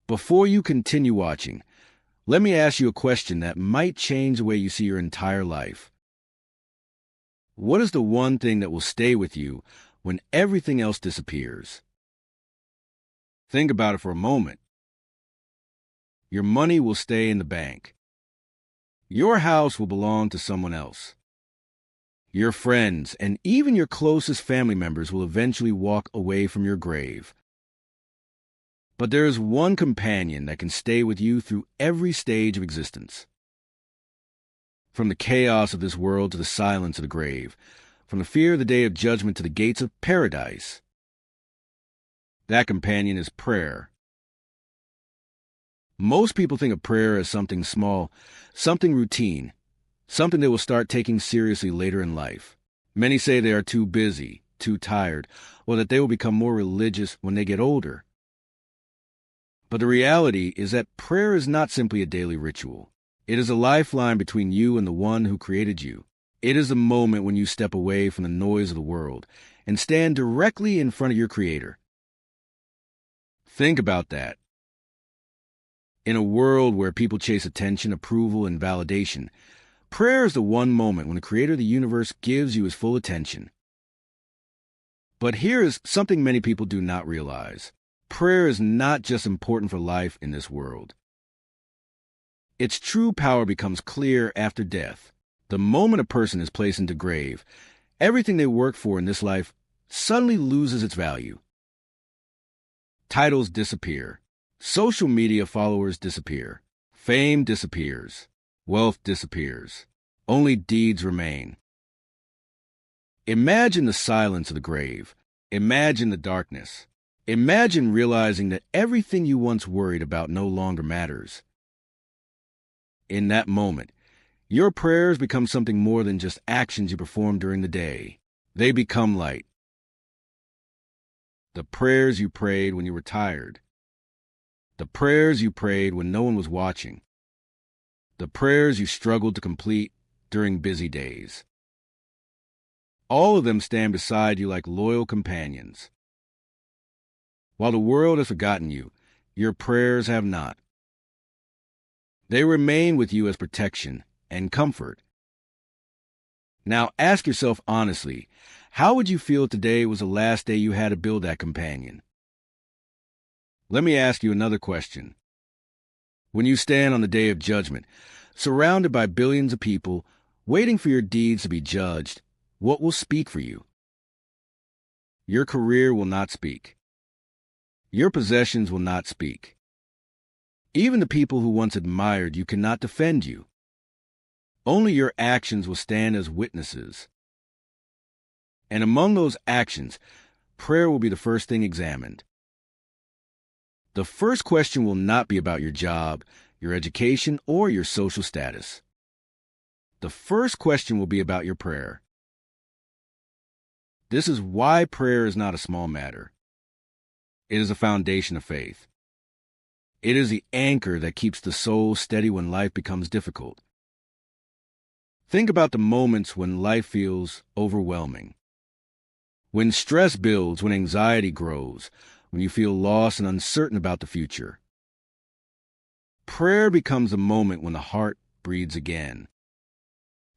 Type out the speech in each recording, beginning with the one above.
Before you continue watching, let me ask you a question that might change the way you see your entire life. What is the one thing that will stay with you when everything else disappears? Think about it for a moment. Your money will stay in the bank. Your house will belong to someone else. Your friends and even your closest family members will eventually walk away from your grave. But there is one companion that can stay with you through every stage of existence. From the chaos of this world to the silence of the grave, from the fear of the day of judgment to the gates of paradise. That companion is prayer. Most people think of prayer as something small, something routine, something they will start taking seriously later in life. Many say they are too busy, too tired, or that they will become more religious when they get older. But the reality is that prayer is not simply a daily ritual. It is a lifeline between you and the one who created you. It is the moment when you step away from the noise of the world and stand directly in front of your Creator. Think about that. In a world where people chase attention, approval, and validation, prayer is the one moment when the Creator of the universe gives you his full attention. But here is something many people do not realize. Prayer is not just important for life in this world. Its true power becomes clear after death. The moment a person is placed into grave, everything they work for in this life suddenly loses its value. Titles disappear. Social media followers disappear. Fame disappears. Wealth disappears. Only deeds remain. Imagine the silence of the grave. Imagine the darkness. Imagine realizing that everything you once worried about no longer matters. In that moment, your prayers become something more than just actions you perform during the day. They become light. The prayers you prayed when you were tired. The prayers you prayed when no one was watching. The prayers you struggled to complete during busy days. All of them stand beside you like loyal companions. While the world has forgotten you, your prayers have not. They remain with you as protection and comfort. Now ask yourself honestly, how would you feel if today was the last day you had to build that companion? Let me ask you another question. When you stand on the day of judgment, surrounded by billions of people, waiting for your deeds to be judged, what will speak for you? Your career will not speak. Your possessions will not speak. Even the people who once admired you cannot defend you. Only your actions will stand as witnesses. And among those actions, prayer will be the first thing examined. The first question will not be about your job, your education, or your social status. The first question will be about your prayer. This is why prayer is not a small matter. It is a foundation of faith. It is the anchor that keeps the soul steady when life becomes difficult. Think about the moments when life feels overwhelming. When stress builds, when anxiety grows, when you feel lost and uncertain about the future. Prayer becomes the moment when the heart breathes again.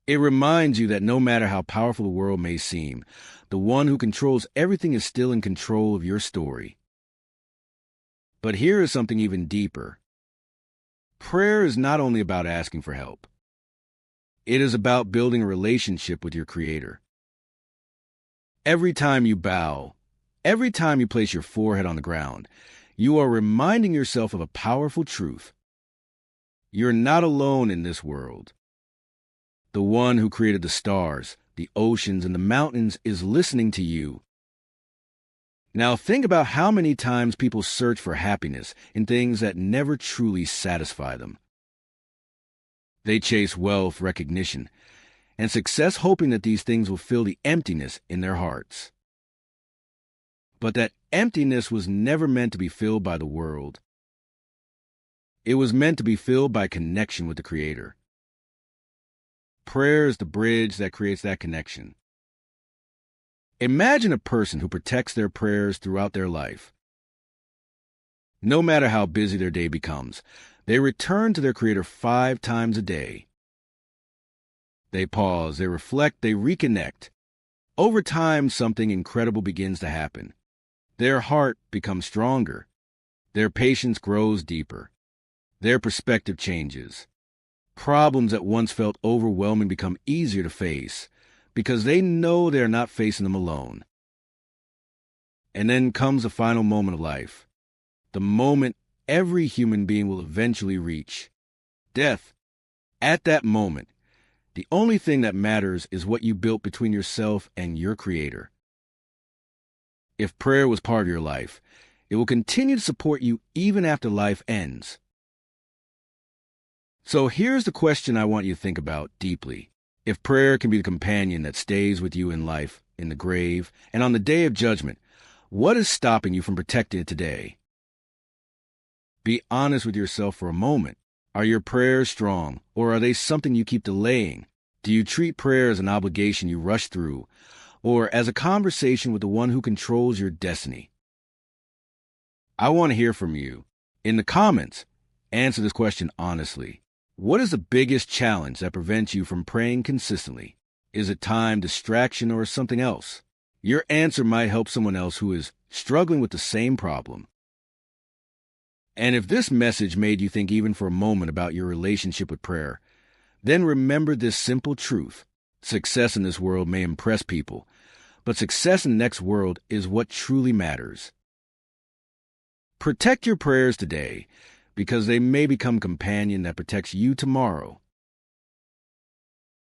It reminds you that no matter how powerful the world may seem, the one who controls everything is still in control of your story. But here is something even deeper. Prayer is not only about asking for help. It is about building a relationship with your Creator. Every time you bow, every time you place your forehead on the ground, you are reminding yourself of a powerful truth. You're not alone in this world. The one who created the stars, the oceans, and the mountains is listening to you. Now think about how many times people search for happiness in things that never truly satisfy them. They chase wealth, recognition, and success, hoping that these things will fill the emptiness in their hearts. But that emptiness was never meant to be filled by the world. It was meant to be filled by connection with the Creator. Prayer is the bridge that creates that connection. Imagine a person who protects their prayers throughout their life. No matter how busy their day becomes, they return to their Creator 5 times a day. They pause, they reflect, they reconnect. Over time, something incredible begins to happen. Their heart becomes stronger. Their patience grows deeper. Their perspective changes. Problems that once felt overwhelming become easier to face because they know they are not facing them alone. And then comes the final moment of life, the moment every human being will eventually reach, death. At that moment, the only thing that matters is what you built between yourself and your Creator. If prayer was part of your life, it will continue to support you even after life ends. So here's the question I want you to think about deeply. If prayer can be the companion that stays with you in life, in the grave, and on the day of judgment, what is stopping you from protecting it today? Be honest with yourself for a moment. Are your prayers strong, or are they something you keep delaying? Do you treat prayer as an obligation you rush through, or as a conversation with the one who controls your destiny? I want to hear from you. In the comments, answer this question honestly. What is the biggest challenge that prevents you from praying consistently? Is it time, distraction, or something else? Your answer might help someone else who is struggling with the same problem. And if this message made you think even for a moment about your relationship with prayer, then remember this simple truth. Success in this world may impress people, but success in the next world is what truly matters. Protect your prayers today, because they may become a companion that protects you tomorrow.